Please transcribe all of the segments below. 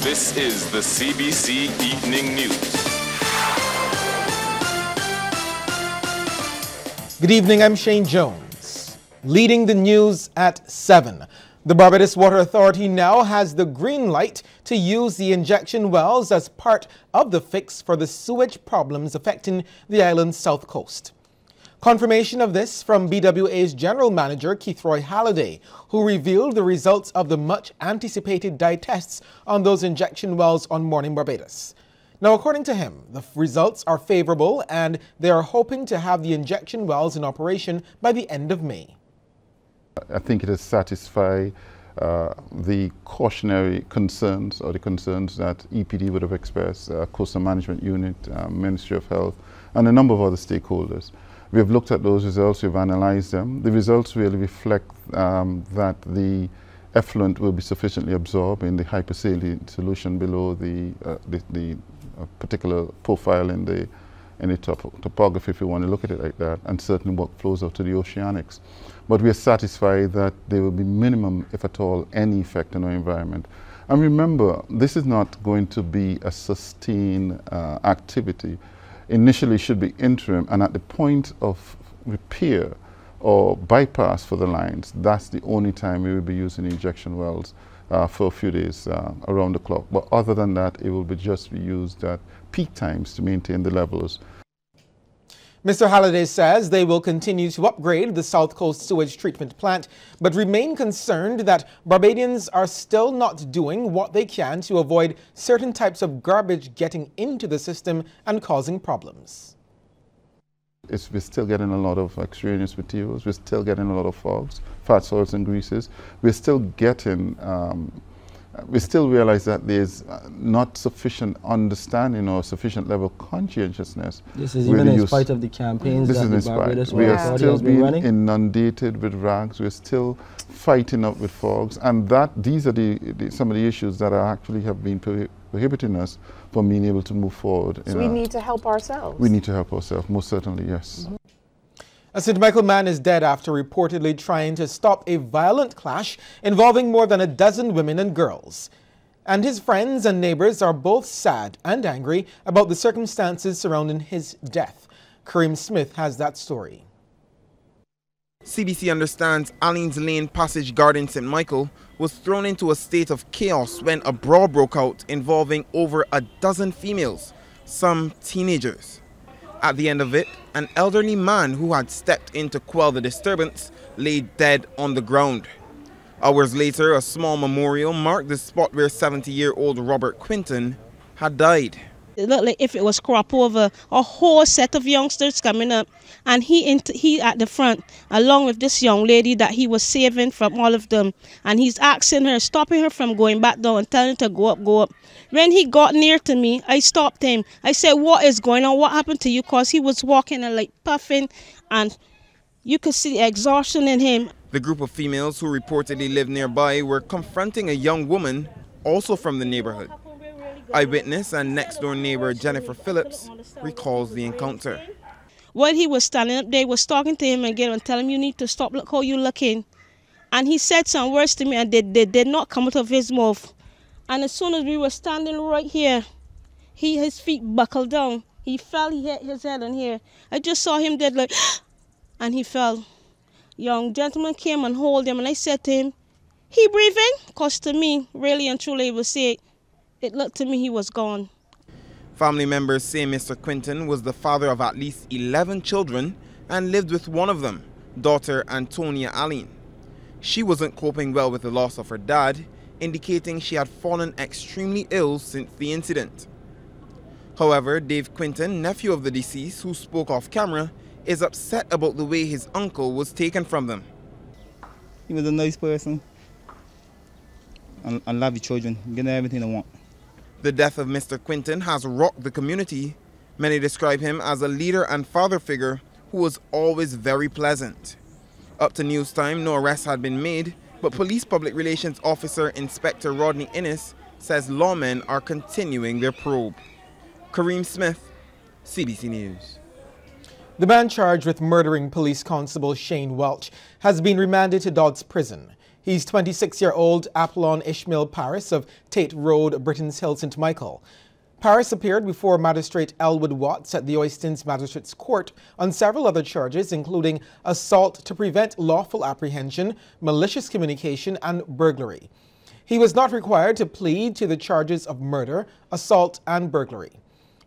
This is the CBC Evening News. Good evening, I'm Shane Jones. Leading the news at 7. The Barbados Water Authority now has the green light to use the injection wells as part of the fix for the sewage problems affecting the island's south coast. Confirmation of this from BWA's General Manager Keithroy Halliday, who revealed the results of the much-anticipated dye tests on those injection wells on Morning Barbados. Now, according to him, the results are favorable and they are hoping to have the injection wells in operation by the end of May. I think it has satisfied the cautionary concerns or the concerns that EPD would have expressed, Coastal Management Unit, Ministry of Health, and a number of other stakeholders. We have looked at those results, we've analyzed them. The results really reflect that the effluent will be sufficiently absorbed in the hypersaline solution below the particular profile in the topography, if you want to look at it like that, and certainly what flows out to the oceanics. But we are satisfied that there will be minimum, if at all, any effect on our environment. And remember, this is not going to be a sustained activity. Initially should be interim, and at the point of repair or bypass for the lines, that's the only time we will be using injection wells for a few days around the clock. But other than that, it will be just be used at peak times to maintain the levels. Mr. Halliday says they will continue to upgrade the South Coast Sewage Treatment Plant, but remain concerned that Barbadians are still not doing what they can to avoid certain types of garbage getting into the system and causing problems. We're still getting a lot of extraneous materials, we're still getting a lot of fogs, fats, oils and greases. We're still getting, we still realize that there's not sufficient understanding or sufficient level of conscientiousness. This is even in spite of the campaigns that the Barbados Water Authority has been running. We are still being inundated with rags, we're still fighting up with fogs, and these are some of the issues that actually have been prohibiting us from being able to move forward. So we need to help ourselves. We need to help ourselves, most certainly, yes. Mm-hmm. A St. Michael man is dead after reportedly trying to stop a violent clash involving more than a dozen women and girls. And his friends and neighbors are both sad and angry about the circumstances surrounding his death. Kareem Smith has that story. CBC understands Alleen's Lane Passage Garden St. Michael was thrown into a state of chaos when a brawl broke out involving over a dozen females, some teenagers. At the end of it, an elderly man who had stepped in to quell the disturbance lay dead on the ground. Hours later, a small memorial marked the spot where 70-year-old Robert Quinton had died. It looked like if it was crop over, a whole set of youngsters coming up, and he at the front, along with this young lady that he was saving from all of them, and he's asking her, stopping her from going back down and telling her to go up, go up. When he got near to me, I stopped him. I said, "What is going on? What happened to you?" Because he was walking and like puffing, and you could see the exhaustion in him. The group of females who reportedly lived nearby were confronting a young woman, also from the neighborhood. Eyewitness and next-door neighbor Jennifer Phillips recalls the encounter. While he was standing up, they was talking to him again and telling him, "You need to stop, look how you looking." And he said some words to me, and they did not come out of his mouth. And as soon as we were standing right here, his feet buckled down. He fell, he hit his head on here. I just saw him dead like, and he fell. Young gentleman came and hold him, and I said to him, "He breathing?" Because to me, really and truly, it was say, it looked to me he was gone. Family members say Mr. Quinton was the father of at least 11 children and lived with one of them, daughter Antonia Alleen. She wasn't coping well with the loss of her dad, indicating she had fallen extremely ill since the incident. However, Dave Quinton, nephew of the deceased, who spoke off camera, is upset about the way his uncle was taken from them. He was a nice person and love the children, give them everything they want. The death of Mr. Quinton has rocked the community. Many describe him as a leader and father figure who was always very pleasant. Up to news time, no arrests had been made, but Police Public Relations Officer Inspector Rodney Innes says lawmen are continuing their probe. Kareem Smith, CBC News. The man charged with murdering police constable Shane Welch has been remanded to Dodds Prison. He's 26-year-old Apollon Ishmael Paris of Tate Road, Britain's Hill, St. Michael. Paris appeared before Magistrate Elwood Watts at the Oistins Magistrates Court on several other charges, including assault to prevent lawful apprehension, malicious communication, and burglary. He was not required to plead to the charges of murder, assault, and burglary.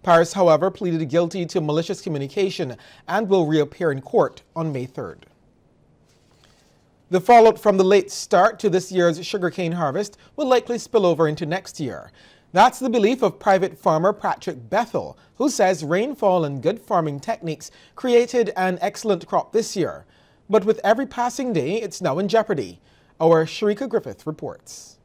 Paris, however, pleaded guilty to malicious communication and will reappear in court on May 3rd. The fallout from the late start to this year's sugarcane harvest will likely spill over into next year. That's the belief of private farmer Patrick Bethel, who says rainfall and good farming techniques created an excellent crop this year. But with every passing day, it's now in jeopardy. Our Sharika Griffith reports.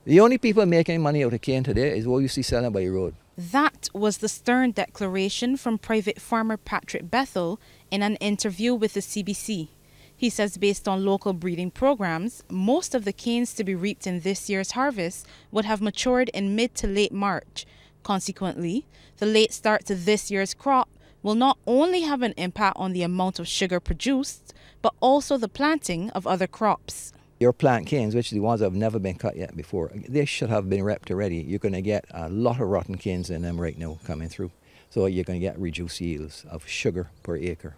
The only people making money out of cane today is what you see selling by the road. That was the stern declaration from private farmer Patrick Bethel in an interview with the CBC. He says based on local breeding programs, most of the canes to be reaped in this year's harvest would have matured in mid to late March. Consequently, the late start to this year's crop will not only have an impact on the amount of sugar produced, but also the planting of other crops. Your plant canes, which are the ones that have never been cut yet before, they should have been repped already. You're going to get a lot of rotten canes in them right now coming through. So you're going to get reduced yields of sugar per acre.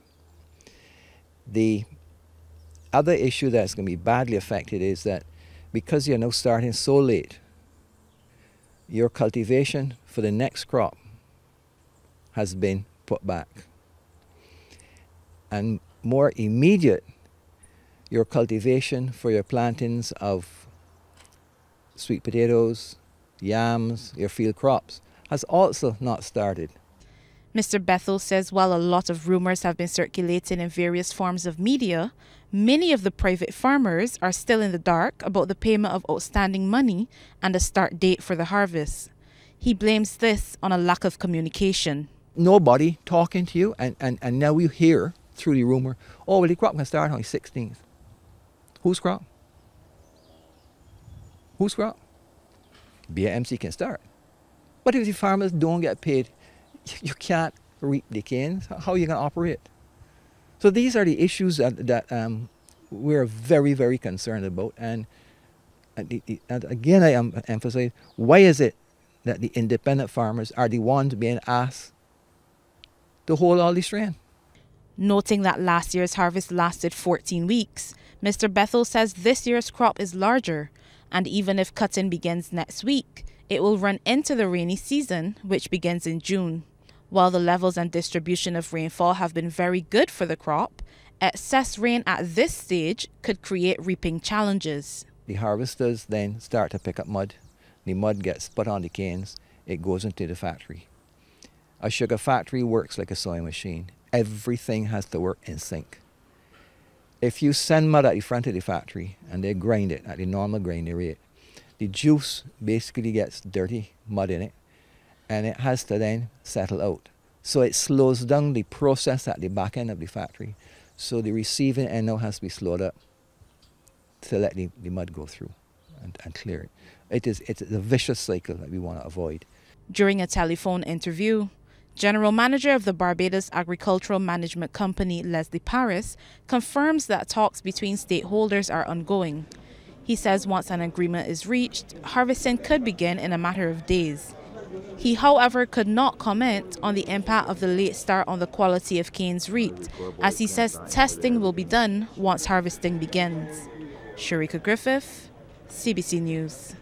The other issue that's going to be badly affected is that because you're now starting so late, your cultivation for the next crop has been put back. And more immediate, your cultivation for your plantings of sweet potatoes, yams, your field crops has also not started. Mr. Bethel says while a lot of rumors have been circulating in various forms of media, many of the private farmers are still in the dark about the payment of outstanding money and the start date for the harvest. He blames this on a lack of communication. Nobody talking to you, and now you hear through the rumor, oh, well, the crop can start on the 16th. Whose crop? Whose crop? BMC can start. But if the farmers don't get paid, you can't reap the canes. How are you going to operate? So these are the issues that we're very, very concerned about. And again, I emphasize, why is it that the independent farmers are the ones being asked to hold all the strain? Noting that last year's harvest lasted 14 weeks, Mr. Bethel says this year's crop is larger, and even if cutting begins next week, it will run into the rainy season, which begins in June. While the levels and distribution of rainfall have been very good for the crop, excess rain at this stage could create reaping challenges. The harvesters then start to pick up mud. The mud gets put on the canes. It goes into the factory. A sugar factory works like a sewing machine. Everything has to work in sync. If you send mud at the front of the factory and they grind it at the normal grinding rate, the juice basically gets dirty mud in it, and it has to then settle out. So it slows down the process at the back end of the factory. So the receiving end now has to be slowed up to let the mud go through and clear it. It's a vicious cycle that we want to avoid. During a telephone interview, General Manager of the Barbados Agricultural Management Company, Leslie Paris, confirms that talks between stakeholders are ongoing. He says once an agreement is reached, harvesting could begin in a matter of days. He, however, could not comment on the impact of the late start on the quality of canes reaped, as he says testing will be done once harvesting begins. Sharika Griffith, CBC News.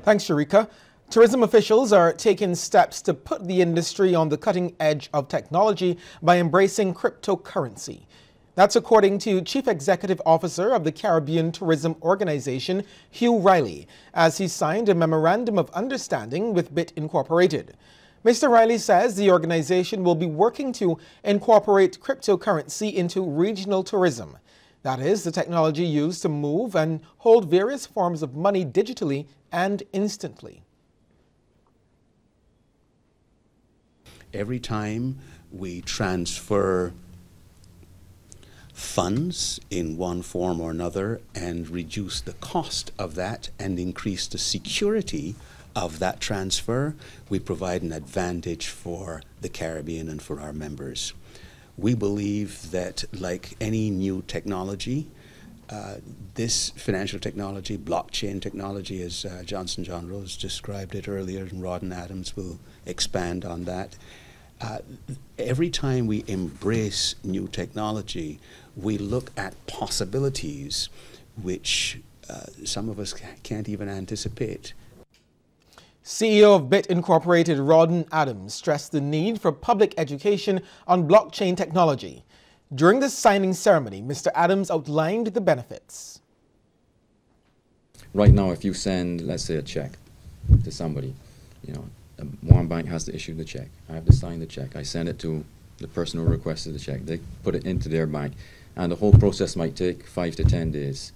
Thanks, Sharika. Tourism officials are taking steps to put the industry on the cutting edge of technology by embracing cryptocurrency. That's according to Chief Executive Officer of the Caribbean Tourism Organization, Hugh Riley, as he signed a Memorandum of Understanding with BIT Incorporated. Mr. Riley says the organization will be working to incorporate cryptocurrency into regional tourism. That is, the technology used to move and hold various forms of money digitally and instantly. Every time we transfer funds in one form or another and reduce the cost of that and increase the security of that transfer, we provide an advantage for the Caribbean and for our members. We believe that, like any new technology, This financial technology, blockchain technology, as Johnson John Rose described it earlier, and Rodden Adams will expand on that. Every time we embrace new technology, we look at possibilities which some of us can't even anticipate. CEO of BIT Incorporated, Rodden Adams, stressed the need for public education on blockchain technology. During the signing ceremony, Mr. Adams outlined the benefits. Right now, if you send, let's say, a check to somebody, one bank has to issue the check. I have to sign the check. I send it to the person who requested the check. They put it into their bank, and the whole process might take 5 to 10 days.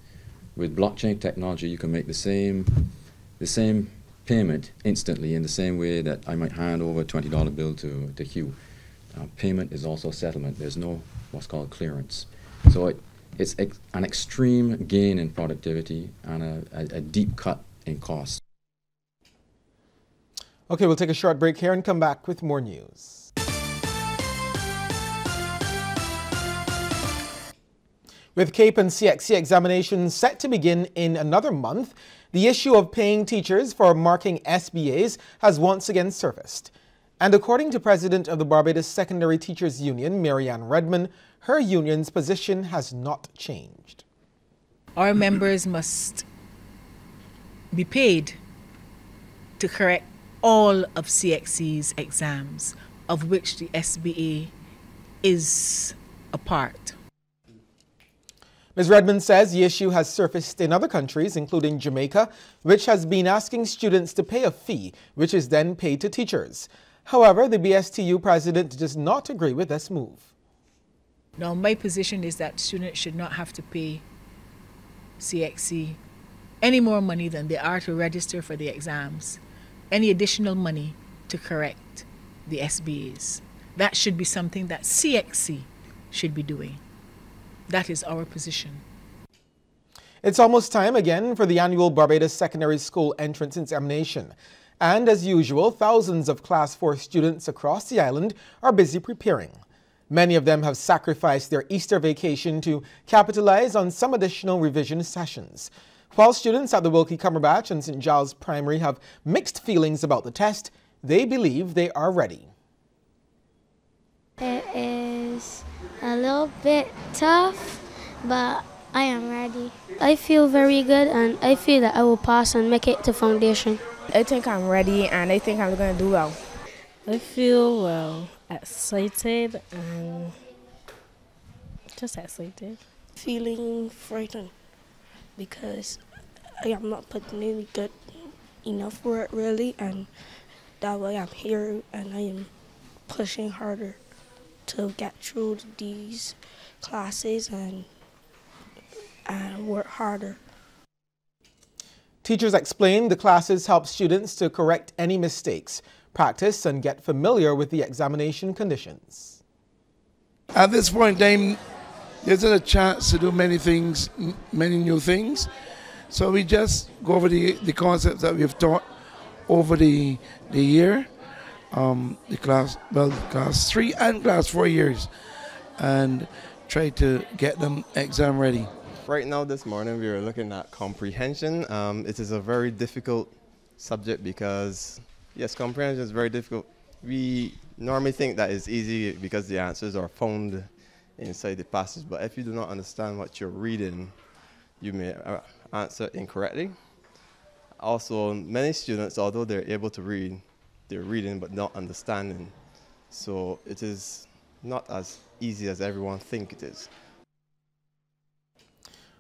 With blockchain technology, you can make the same payment instantly, in the same way that I might hand over a $20 bill to Hugh. Payment is also settlement. There's no what's called clearance. So it's an extreme gain in productivity and a deep cut in cost. Okay, we'll take a short break here and come back with more news. With CAPE and CXC examinations set to begin in another month, the issue of paying teachers for marking SBAs has once again surfaced. And according to President of the Barbados Secondary Teachers Union, Marianne Redman, her union's position has not changed. Our members must be paid to correct all of CXC's exams, of which the SBA is a part. Ms. Redmond says the issue has surfaced in other countries, including Jamaica, which has been asking students to pay a fee, which is then paid to teachers. However, the BSTU president does not agree with this move. Now, my position is that students should not have to pay CXC any more money than they are to register for the exams, any additional money to correct the SBAs. That should be something that CXC should be doing. That is our position. It's almost time again for the annual Barbados Secondary School Entrance Examination. And as usual, thousands of Class 4 students across the island are busy preparing. Many of them have sacrificed their Easter vacation to capitalize on some additional revision sessions. While students at the Wilkie Cumberbatch and St. Giles Primary have mixed feelings about the test, they believe they are ready. It is a little bit tough, but I am ready. I feel very good and I feel that I will pass and make it to foundation. I think I'm ready and I think I'm going to do well. I feel, excited and just excited. Feeling frightened because I am not putting in good enough work really, and that way I'm here and I am pushing harder to get through these classes and work harder. Teachers explain the classes help students to correct any mistakes, practice and get familiar with the examination conditions. At this point in time, there's a chance to do many things, many new things. So we just go over the concepts that we've taught over the year, class 3 and class 4 years, and try to get them exam ready. Right now, this morning, we were looking at comprehension. It is a very difficult subject because, yes, comprehension is very difficult. We normally think that it's easy because the answers are found inside the passage, but if you do not understand what you're reading, you may answer incorrectly. Also, many students, although they're able to read, they're reading but not understanding. So it is not as easy as everyone thinks it is.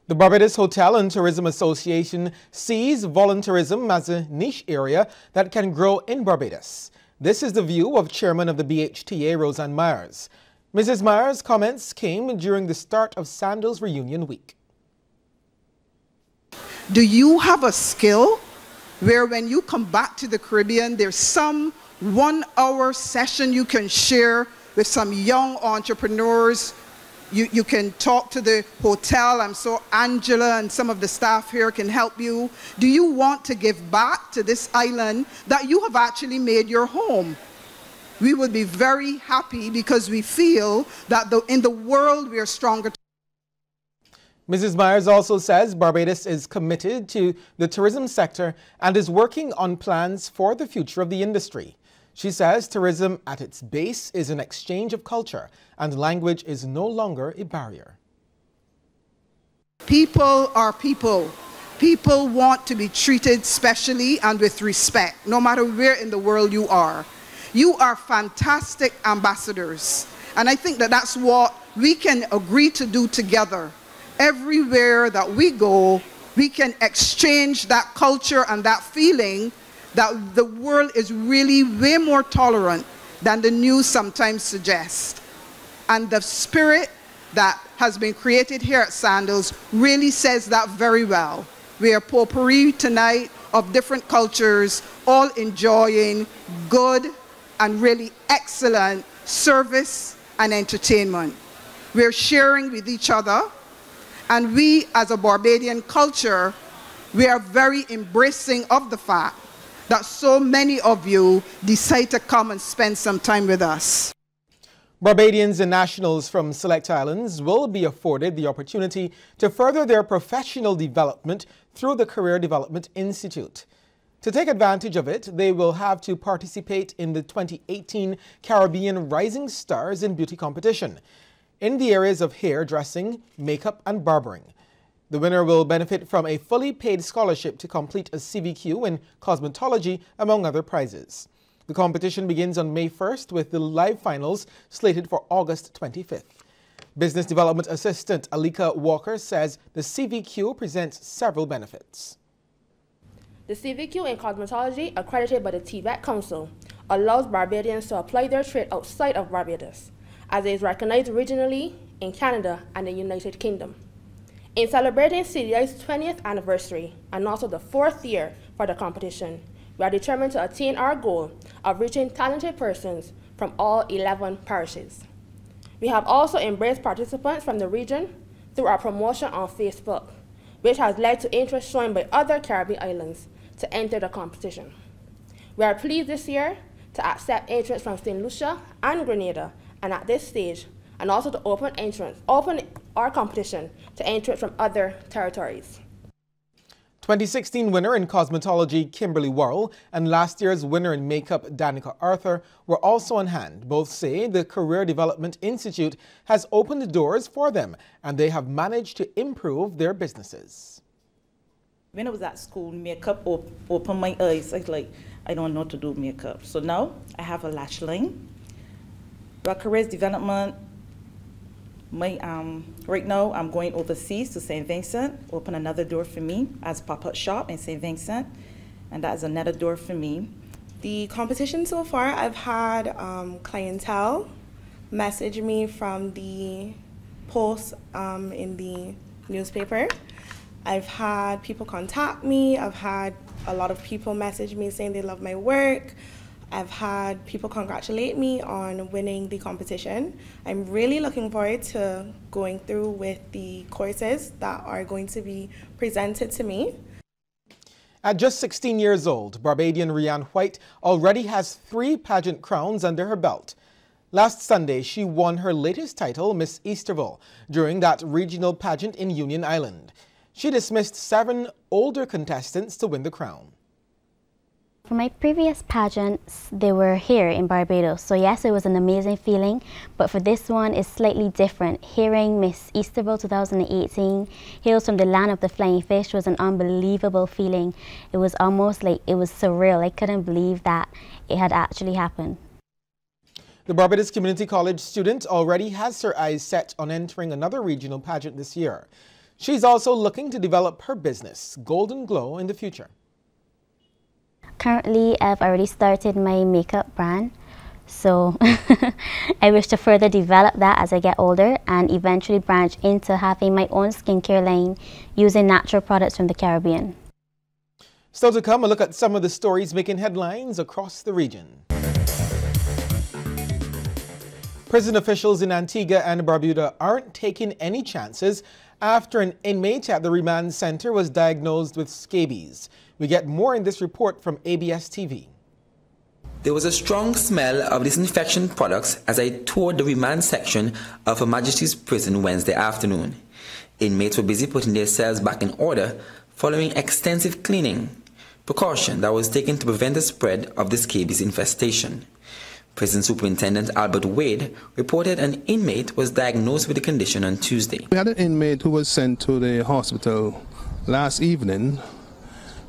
The Barbados Hotel and Tourism Association sees volunteerism as a niche area that can grow in Barbados. This is the view of Chairman of the BHTA, Roseanne Myers. Mrs. Myers' comments came during the start of Sandals Reunion Week. Do you have a skill where when you come back to the Caribbean, there's some 1-hour session you can share with some young entrepreneurs? You can talk to the hotel. I'm sure Angela and some of the staff here can help you. Do you want to give back to this island that you have actually made your home? We would be very happy because we feel that in the world we are stronger. Mrs. Myers also says Barbados is committed to the tourism sector and is working on plans for the future of the industry. She says tourism at its base is an exchange of culture and language is no longer a barrier. People are people. People want to be treated specially and with respect, no matter where in the world you are. You are fantastic ambassadors. And I think that that's what we can agree to do together. Everywhere that we go, we can exchange that culture and that feeling that the world is really way more tolerant than the news sometimes suggests. And the spirit that has been created here at Sandals really says that very well. We are potpourri tonight of different cultures, all enjoying good and really excellent service and entertainment. We're sharing with each other. And we, as a Barbadian culture, we are very embracing of the fact that so many of you decide to come and spend some time with us. Barbadians and nationals from select islands will be afforded the opportunity to further their professional development through the Career Development Institute. To take advantage of it, they will have to participate in the 2018 Caribbean Rising Stars in Beauty competition in the areas of hairdressing, makeup, and barbering. The winner will benefit from a fully paid scholarship to complete a CVQ in cosmetology, among other prizes. The competition begins on May 1st with the live finals slated for August 25th. Business Development Assistant Alika Walker says the CVQ presents several benefits. The CVQ in cosmetology, accredited by the TVET Council, allows Barbadians to apply their trade outside of Barbados, as it is recognized regionally in Canada and the United Kingdom. In celebrating CDI's 20th anniversary and also the 4th year for the competition, we are determined to attain our goal of reaching talented persons from all 11 parishes. We have also embraced participants from the region through our promotion on Facebook, which has led to interest shown by other Caribbean islands to enter the competition. We are pleased this year to accept entrants from St. Lucia and Grenada, and at this stage, and also to open our competition to entrants from other territories. 2016 winner in cosmetology Kimberly Worrell and last year's winner in makeup Danica Arthur were also on hand. Both say the Career Development Institute has opened the doors for them and they have managed to improve their businesses. When I was at school, makeup opened my eyes. I was like, I don't know how to do makeup. So now I have a lash line. But career development, right now I'm going overseas to St. Vincent, open another door for me as pop-up shop in St. Vincent, and that is another door for me. The competition so far, I've had clientele message me from the posts in the newspaper. I've had people contact me. I've had a lot of people message me saying they love my work. I've had people congratulate me on winning the competition. I'm really looking forward to going through with the courses that are going to be presented to me. At just 16 years old, Barbadian Rianne White already has 3 pageant crowns under her belt. Last Sunday, she won her latest title, Miss Easterville, during that regional pageant in Union Island. She dismissed 7 older contestants to win the crown. For my previous pageants, they were here in Barbados. So yes, it was an amazing feeling, but for this one, it's slightly different. Hearing Miss Easterville 2018, Hails from the Land of the Flying Fish, was an unbelievable feeling. It was almost like it was surreal. I couldn't believe that it had actually happened. The Barbados Community College student already has her eyes set on entering another regional pageant this year. She's also looking to develop her business, Golden Glow, in the future. Currently, I've already started my makeup brand, so I wish to further develop that as I get older and eventually branch into having my own skincare line using natural products from the Caribbean. Still to come, a look at some of the stories making headlines across the region. Prison officials in Antigua and Barbuda aren't taking any chances after an inmate at the remand center was diagnosed with scabies. We get more in this report from ABS TV. There was a strong smell of disinfection products as I toured the remand section of Her Majesty's Prison Wednesday afternoon. Inmates were busy putting their cells back in order following extensive cleaning, precaution that was taken to prevent the spread of the scabies infestation. Prison Superintendent Albert Wade reported an inmate was diagnosed with the condition on Tuesday. We had an inmate who was sent to the hospital last evening,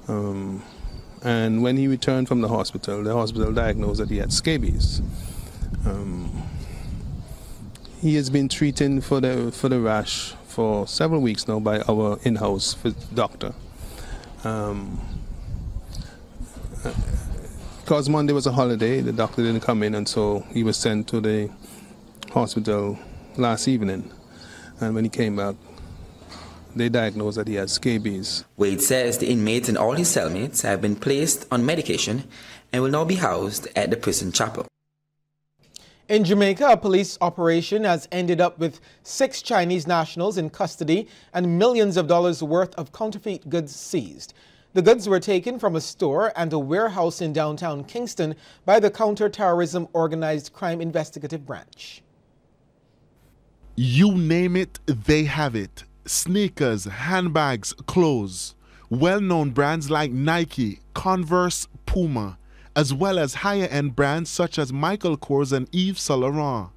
and when he returned from the hospital diagnosed that he had scabies. He has been treating for the rash for several weeks now by our in-house doctor. Because Monday was a holiday, the doctor didn't come in, and so he was sent to the hospital last evening. And when he came back, they diagnosed that he had scabies. Wade says the inmate and all his cellmates have been placed on medication and will now be housed at the prison chapel. In Jamaica, a police operation has ended up with 6 Chinese nationals in custody and millions of dollars worth of counterfeit goods seized. The goods were taken from a store and a warehouse in downtown Kingston by the Counter-Terrorism Organized Crime Investigative Branch. You name it, they have it. Sneakers, handbags, clothes. Well-known brands like Nike, Converse, Puma, as well as higher-end brands such as Michael Kors and Yves Saint Laurent.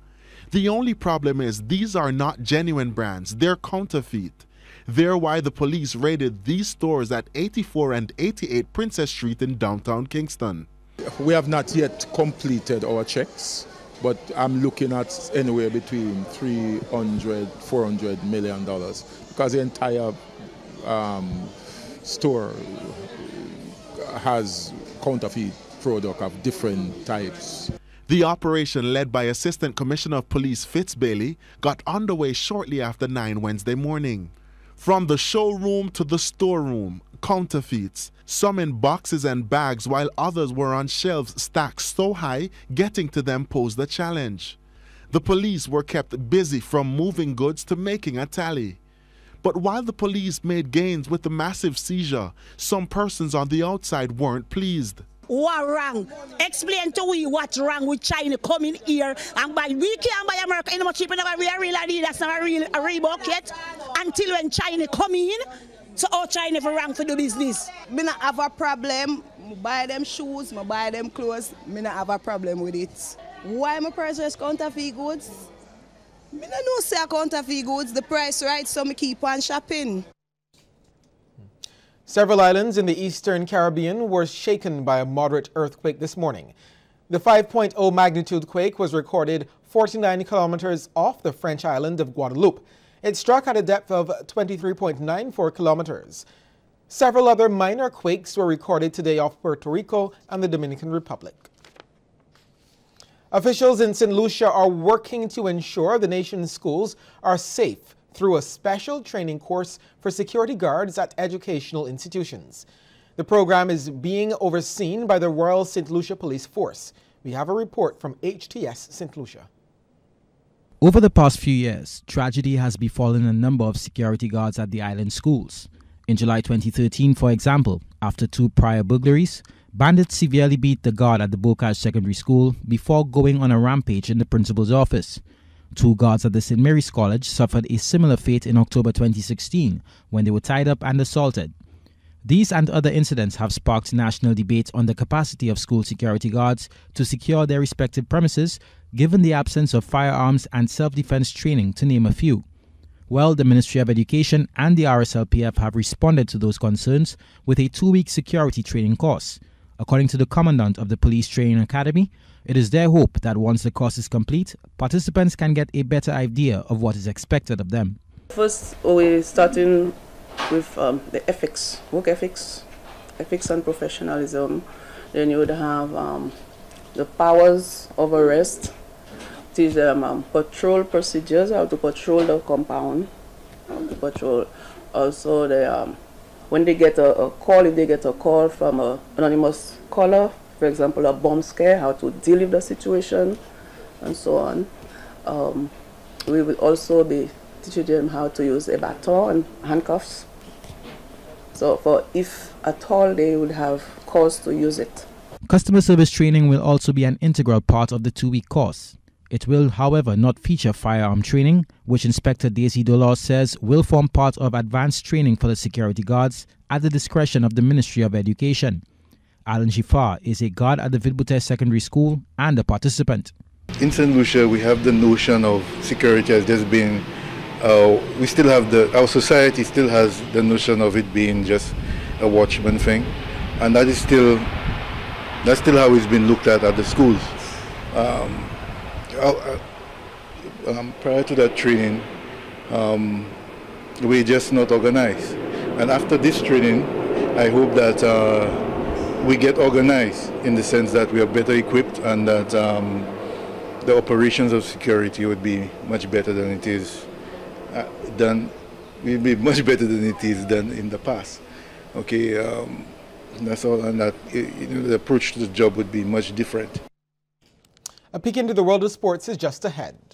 The only problem is these are not genuine brands, they're counterfeit. They're why the police raided these stores at 84 and 88 Princess Street in downtown Kingston. We have not yet completed our checks, but I'm looking at anywhere between $300–400 million because the entire store has counterfeit product of different types. The operation, led by Assistant Commissioner of Police Fitz Bailey, got underway shortly after 9 Wednesday morning. From the showroom to the storeroom, counterfeits, some in boxes and bags while others were on shelves stacked so high, getting to them posed a challenge. The police were kept busy from moving goods to making a tally. But while the police made gains with the massive seizure, some persons on the outside weren't pleased. What wrong? Explain to we what's wrong with China coming here and buy. We can't buy America any more cheaper than we are real Adidas and a real Reebok yet until when China come in. So all China for wrong for the business. Me not have a problem. I buy them shoes, I buy them clothes. Me not have a problem with it. Why my price is counterfeit goods? Me not know say counterfeit goods. The price right, so me keep on shopping. Several islands in the Eastern Caribbean were shaken by a moderate earthquake this morning. The 5.0 magnitude quake was recorded 49 kilometers off the French island of Guadeloupe. It struck at a depth of 23.94 kilometers. Several other minor quakes were recorded today off Puerto Rico and the Dominican Republic. Officials in St. Lucia are working to ensure the nation's schools are safe through a special training course for security guards at educational institutions. The program is being overseen by the Royal St. Lucia Police Force. We have a report from HTS St. Lucia. Over the past few years, tragedy has befallen a number of security guards at the island schools. In July 2013, for example, after 2 prior burglaries, bandits severely beat the guard at the Bocage Secondary School before going on a rampage in the principal's office. 2 guards at the St. Mary's College suffered a similar fate in October 2016 when they were tied up and assaulted. These and other incidents have sparked national debate on the capacity of school security guards to secure their respective premises, given the absence of firearms and self-defense training, to name a few. Well, the Ministry of Education and the RSLPF have responded to those concerns with a 2-week security training course. According to the Commandant of the Police Training Academy, it is their hope that once the course is complete, participants can get a better idea of what is expected of them. First, we're starting with the ethics, work ethics and professionalism. Then you would have the powers of arrest, teach them patrol procedures, how to patrol the compound, how to patrol. Also, when they get a call, if they get a call from an anonymous caller, for example, a bomb scare, how to deal with the situation, and so on. We will also be teaching them how to use a baton and handcuffs. So for if at all they would have cause to use it. Customer service training will also be an integral part of the 2-week course. It will, however, not feature firearm training, which Inspector Daisy Dolores says will form part of advanced training for the security guards at the discretion of the Ministry of Education. Alan Jifar is a guard at the Vidbute Secondary School and a participant. In St. Lucia, we have the notion of security as just being, our society still has the notion of it being just a watchman thing, and that's still how it's been looked at the schools. Prior to that training, we're just not organized. And after this training, I hope that we get organized in the sense that we are better equipped and that the operations of security would be much better than it is done. Will be much better than it is done in the past. Okay, that's all, and that the approach to the job would be much different. A peek into the world of sports is just ahead.